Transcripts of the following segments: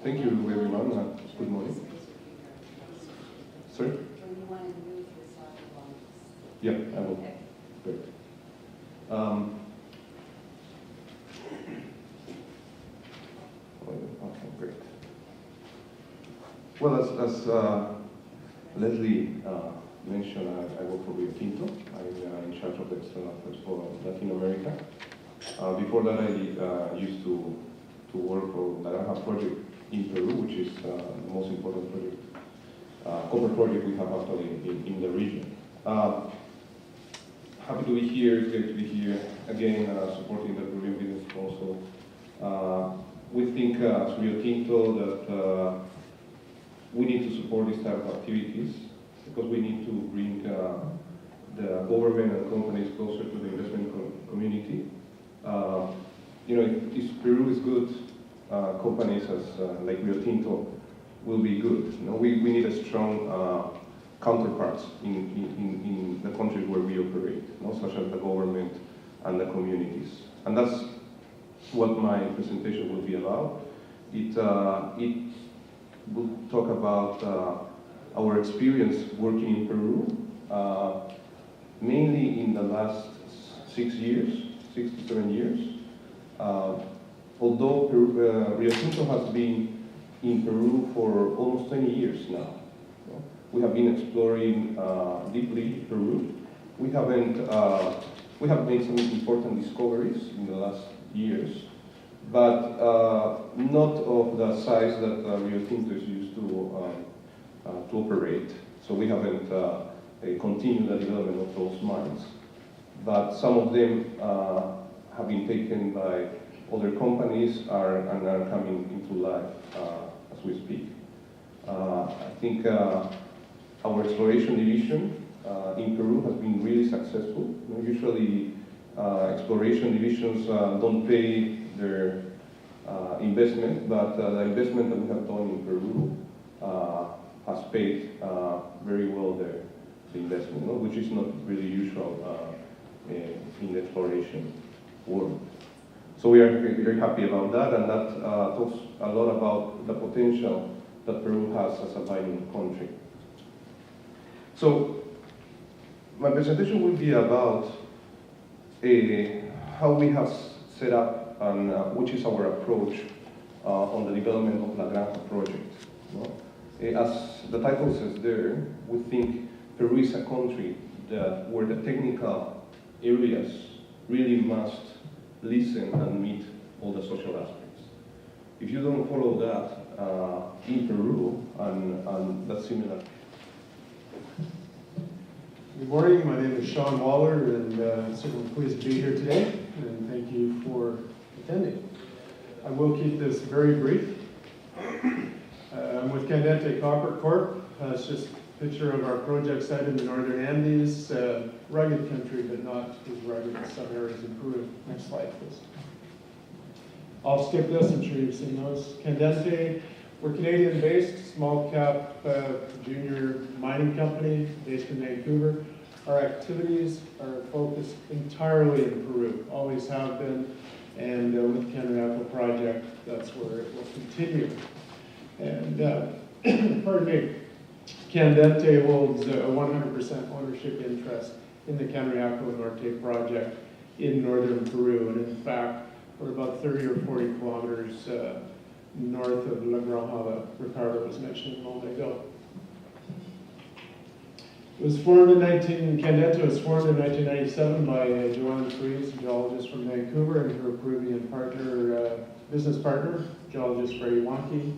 Thank you, everyone. Good morning. Sorry? Yeah, I will. Great. Okay, great. Well, as Leslie mentioned, I work for Rio Tinto. I'm in charge of the external affairs for Latin America. Before that, I used to work for the Naranja project in Peru, which is the most important project, copper project we have actually in the region. Happy to be here. It's great to be here again, supporting the Peruvian business also. We think as Rio Tinto that we need to support these type of activities because we need to bring the government and companies closer to the investment community. If Peru is good, companies as like Rio Tinto will be good. We need a strong counterparts in the countries where we operate, such as the government and the communities. And that's what my presentation will be about. It will talk about our experience working in Peru, mainly in the last 6 to 7 years. Although Rio Tinto has been in Peru for almost 20 years now. We have been exploring deeply Peru. We have made some important discoveries in the last years, but not of the size that Rio Tinto is used to operate. So we haven't continued the development of those mines. But some of them have been taken by other companies and are coming into life as we speak. I think our exploration division in Peru has been really successful. Usually exploration divisions don't pay their investment, but the investment that we have done in Peru has paid very well the investment, which is not really usual in the exploration world. So we are very happy about that, and that talks a lot about the potential that Peru has as a mining country. So my presentation will be about how we have set up and which is our approach on the development of La Granja project. As the title says there, we think Peru is a country where the technical areas really must listen and meet all the social aspects. If you don't follow that in Peru, and that's similar. Good morning, my name is Sean Waller, and I'm certainly pleased to be here today, and thank you for attending. I will keep this very brief. I'm with Candente Copper Corp. It's just a picture of our project site in the Northern Andes, rugged country, but not as rugged as some areas in Peru. Next slide, please. I'll skip this, I'm sure you've seen those. Candente, we're Canadian-based, small-cap junior mining company based in Vancouver. Our activities are focused entirely in Peru, always have been, and with the Canriaco project, that's where it will continue. And pardon me, Candente holds a 100% ownership interest in the Canriaco Norte project in northern Peru, and in fact, we're about 30 or 40 kilometers north of La Granja that Ricardo was mentioning a moment ago. It was formed Candente was formed in 1997 by Joanne Fries, a geologist from Vancouver, and her Peruvian partner, business partner, geologist Freddie Wonke.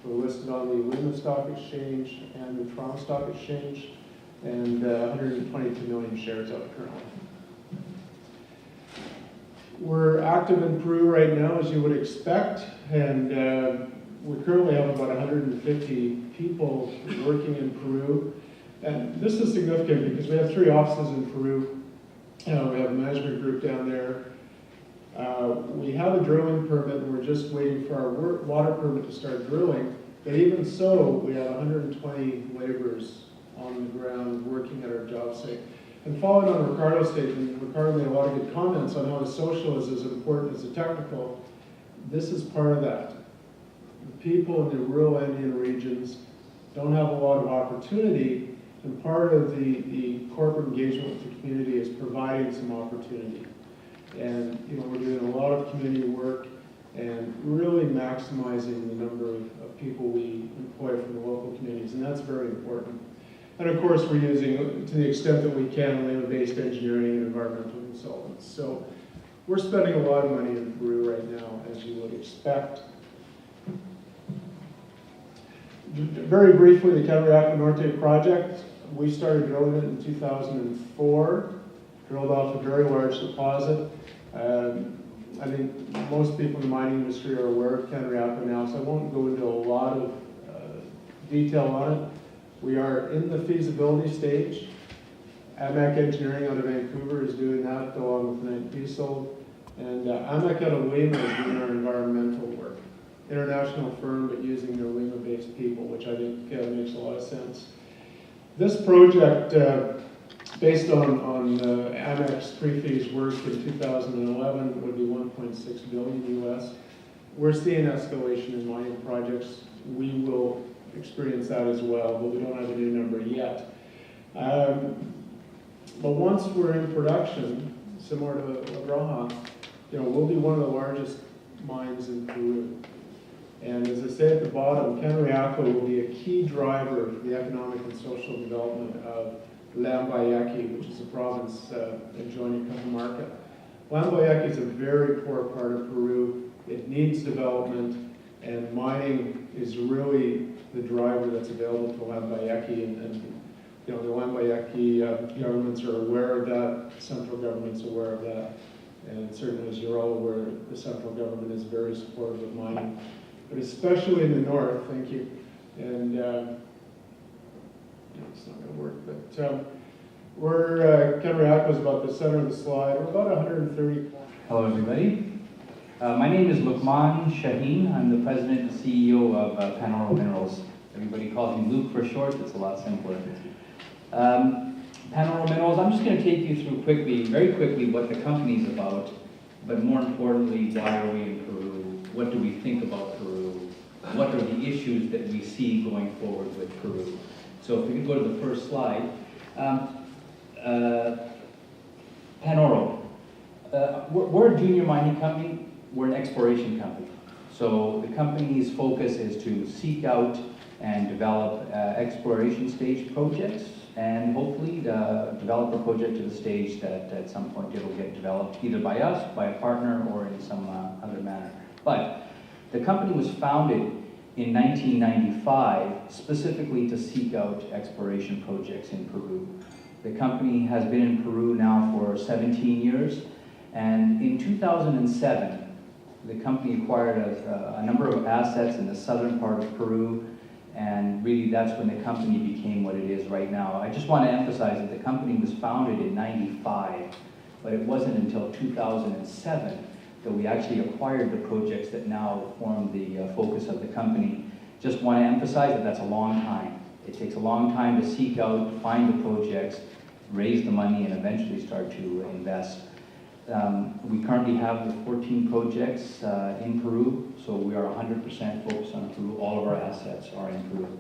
We're listed on the Lima Stock Exchange and the Toronto Stock Exchange, and 122 million shares out currently. We're active in Peru right now, as you would expect, and we currently have about 150 people working in Peru. And this is significant because we have 3 offices in Peru. We have a management group down there. We have a drilling permit, and we're just waiting for our water permit to start drilling. But even so, we have 120 laborers on the ground working at our job site. And following on Ricardo's statement, Ricardo made a lot of good comments on how the social is as important as the technical. This is part of that. people in the rural Indian regions don't have a lot of opportunity, and part of the corporate engagement with the community is providing some opportunity. And we're doing a lot of community work and really maximizing the number of people we employ from the local communities, and that's very important. And of course, we're using, to the extent that we can, land-based engineering and environmental consultants. So we're spending a lot of money in Peru right now, as you would expect. Very briefly, the Catarata Norte project, we started drilling it in 2004, drilled off a very large deposit. I think most people in the mining industry are aware of Catarata now, so I won't go into a lot of detail on it. We are in the feasibility stage. AMAC Engineering out of Vancouver is doing that along with NIPISO. And AMAC out of Lima is doing our environmental work. International firm, but using their Lima-based people, which I think makes a lot of sense. This project, based on AMAC's pre-fees work in 2011, would be 1.6 billion US. We're seeing escalation in mining projects. We will experience that as well, but we don't have a new number yet. But once we're in production, similar to La Graja, we'll be one of the largest mines in Peru. And as I say at the bottom, Catarata will be a key driver for the economic and social development of Lambayeque, which is a province adjoining Cajamarca. Lambayeque is a very poor part of Peru. It needs development, and mining is really the driver that's available to Lambayeque. And the Lambayeque governments are aware of that, the central government's aware of that, and certainly, as you're all aware, the central government is very supportive of mining, but especially in the north. Thank you. And it's not going to work, but Catarata is about the center of the slide. We're about 130. Hello, everybody. My name is Lukman Shaheen. I'm the president and CEO of Panoro Minerals. Everybody calls me Luke for short. It's a lot simpler. Panoro Minerals, I'm just going to take you through very quickly, what the company's about, but more importantly, why are we in Peru? What do we think about Peru? What are the issues that we see going forward with Peru? So if we could go to the first slide. Panoro. We're a junior mining company. We're an exploration company. So the company's focus is to seek out and develop exploration stage projects, and hopefully develop a project to the stage that at some point it'll get developed either by us, by a partner, or in some other manner. But the company was founded in 1995 specifically to seek out exploration projects in Peru. The company has been in Peru now for 17 years, and in 2007, the company acquired a number of assets in the southern part of Peru, and really that's when the company became what it is right now. I just want to emphasize that the company was founded in 95, but it wasn't until 2007 that we actually acquired the projects that now form the focus of the company. Just want to emphasize that that's a long time. It takes a long time to seek out, find the projects, raise the money, and eventually start to invest. We currently have 14 projects in Peru, so we are 100% focused on Peru. All of our assets are in Peru.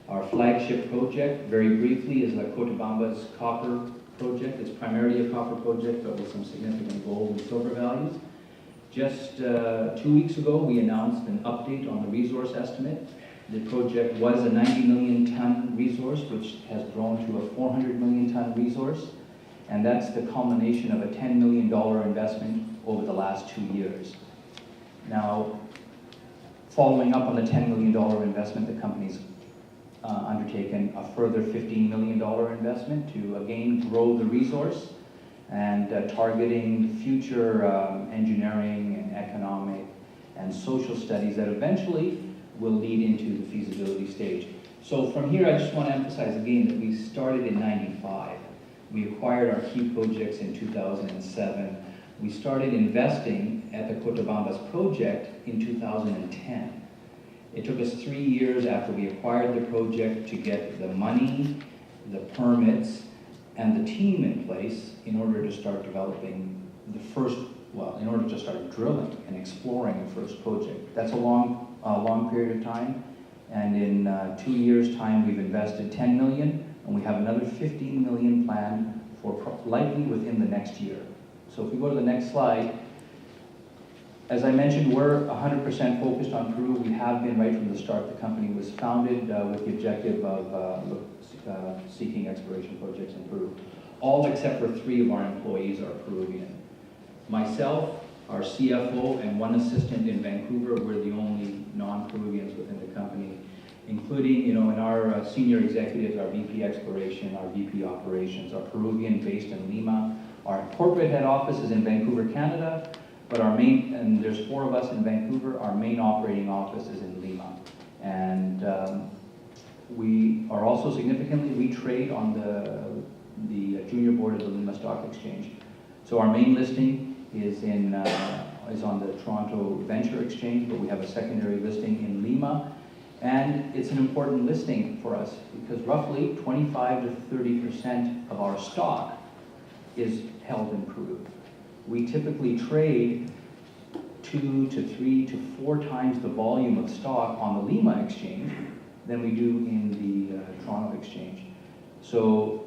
Our flagship project, very briefly, is La Cotabamba's copper project. It's primarily a copper project, but with some significant gold and silver values. Just 2 weeks ago, we announced an update on the resource estimate. The project was a 90 million ton resource, which has grown to a 400 million ton resource. And that's the culmination of a $10 million investment over the last 2 years. Now, following up on the $10 million investment, the company's undertaken a further $15 million investment to again grow the resource, and targeting future engineering and economic and social studies that eventually will lead into the feasibility stage. So from here, I just want to emphasize again that we started in 95. We acquired our key projects in 2007. We started investing at the Cotabambas project in 2010. It took us 3 years after we acquired the project to get the money, the permits, and the team in place in order to start developing in order to start drilling and exploring the first project. That's a long long period of time. And in 2 years' time, we've invested 10 million, and we have another 15 million planned for likely within the next year. So if we go to the next slide, as I mentioned, we're 100% focused on Peru. We have been right from the start. The company was founded with the objective of seeking exploration projects in Peru. All except for 3 of our employees are Peruvian. Myself, our CFO, and 1 assistant in Vancouver, we're the only non-Peruvians within the company, including, in our senior executives, our VP Exploration, our VP Operations, are Peruvian based in Lima. Our corporate head office is in Vancouver, Canada, but and there's 4 of us in Vancouver, our main operating office is in Lima. And we are also significantly, we trade on the junior board of the Lima Stock Exchange. So our main listing is on the Toronto Venture Exchange, but we have a secondary listing in Lima. And it's an important listing for us because roughly 25 to 30% of our stock is held in Peru. We typically trade 2 to 3 to 4 times the volume of stock on the Lima exchange than we do in the Toronto exchange. So